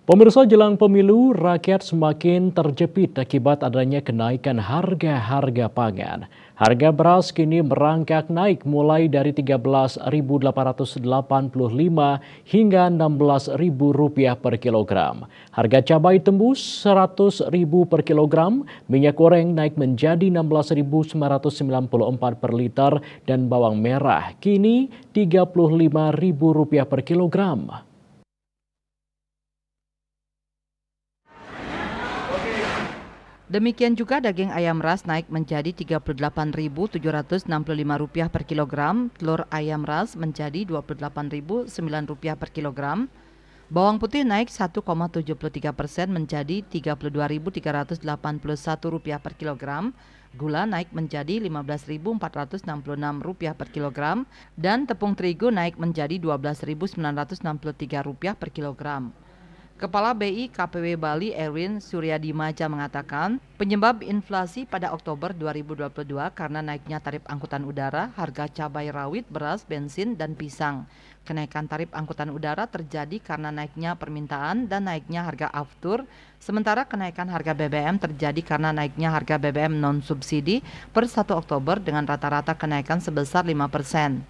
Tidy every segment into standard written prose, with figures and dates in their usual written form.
Pemirsa, jelang pemilu, rakyat semakin terjepit akibat adanya kenaikan harga-harga pangan. Harga beras kini merangkak naik mulai dari Rp13.885 hingga Rp16.000 per kilogram. Harga cabai tembus Rp100.000 per kilogram, minyak goreng naik menjadi Rp16.994 per liter dan bawang merah kini Rp35.000 per kilogram. Demikian juga daging ayam ras naik menjadi Rp38.765 per kilogram, telur ayam ras menjadi Rp28.009 per kilogram, bawang putih naik 1,73% menjadi Rp32.381 per kilogram, gula naik menjadi Rp15.466 per kilogram, dan tepung terigu naik menjadi Rp12.963 per kilogram. Kepala BI KPW Bali Erwin Suryadimaja mengatakan, penyebab inflasi pada Oktober 2022 karena naiknya tarif angkutan udara, harga cabai rawit, beras, bensin, dan pisang. Kenaikan tarif angkutan udara terjadi karena naiknya permintaan dan naiknya harga aftur, sementara kenaikan harga BBM terjadi karena naiknya harga BBM non-subsidi per 1 Oktober dengan rata-rata kenaikan sebesar 5%.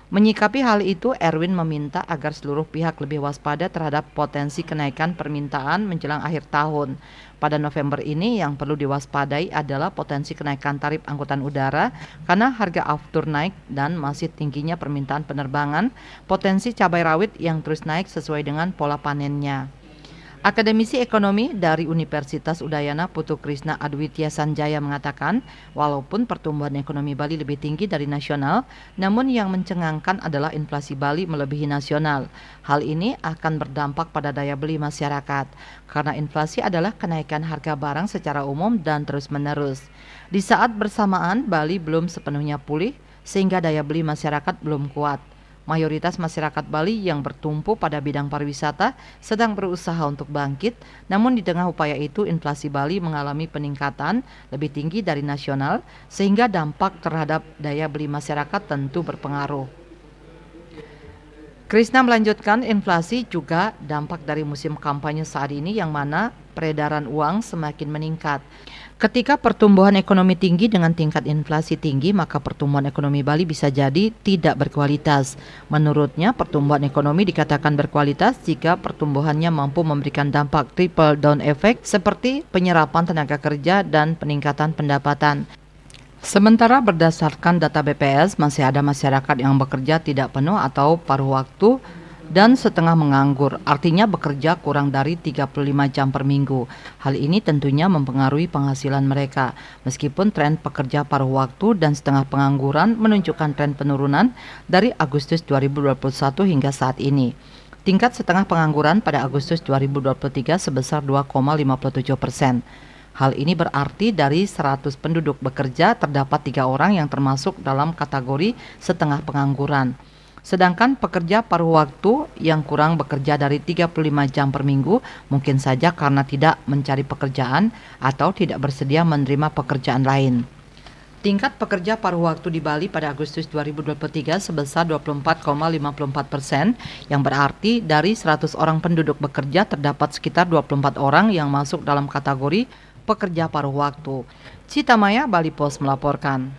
Menyikapi hal itu, Erwin meminta agar seluruh pihak lebih waspada terhadap potensi kenaikan permintaan menjelang akhir tahun. Pada November ini yang perlu diwaspadai adalah potensi kenaikan tarif angkutan udara karena harga aftur naik dan masih tingginya permintaan penerbangan, potensi cabai rawit yang terus naik sesuai dengan pola panennya. Akademisi Ekonomi dari Universitas Udayana Putu Krisna Adwitya Sanjaya mengatakan, walaupun pertumbuhan ekonomi Bali lebih tinggi dari nasional, namun yang mencengangkan adalah inflasi Bali melebihi nasional. Hal ini akan berdampak pada daya beli masyarakat, karena inflasi adalah kenaikan harga barang secara umum dan terus-menerus. Di saat bersamaan, Bali belum sepenuhnya pulih, sehingga daya beli masyarakat belum kuat. Mayoritas masyarakat Bali yang bertumpu pada bidang pariwisata sedang berusaha untuk bangkit, namun di tengah upaya itu inflasi Bali mengalami peningkatan lebih tinggi dari nasional, sehingga dampak terhadap daya beli masyarakat tentu berpengaruh. Krisna melanjutkan, inflasi juga dampak dari musim kampanye saat ini yang mana peredaran uang semakin meningkat. Ketika pertumbuhan ekonomi tinggi dengan tingkat inflasi tinggi, maka pertumbuhan ekonomi Bali bisa jadi tidak berkualitas. Menurutnya, pertumbuhan ekonomi dikatakan berkualitas jika pertumbuhannya mampu memberikan dampak trickle down effect seperti penyerapan tenaga kerja dan peningkatan pendapatan. Sementara berdasarkan data BPS, masih ada masyarakat yang bekerja tidak penuh atau paruh waktu dan setengah menganggur, artinya bekerja kurang dari 35 jam per minggu. Hal ini tentunya mempengaruhi penghasilan mereka. Meskipun tren pekerja paruh waktu dan setengah pengangguran menunjukkan tren penurunan dari Agustus 2021 hingga saat ini. Tingkat setengah pengangguran pada Agustus 2023 sebesar 2,57%. Hal ini berarti dari 100 penduduk bekerja terdapat 3 orang yang termasuk dalam kategori setengah pengangguran. Sedangkan pekerja paruh waktu yang kurang bekerja dari 35 jam per minggu mungkin saja karena tidak mencari pekerjaan atau tidak bersedia menerima pekerjaan lain. Tingkat pekerja paruh waktu di Bali pada Agustus 2023 sebesar 24,54%, yang berarti dari 100 orang penduduk bekerja terdapat sekitar 24 orang yang masuk dalam kategori pekerja paruh waktu. Citamaya, Bali Post melaporkan.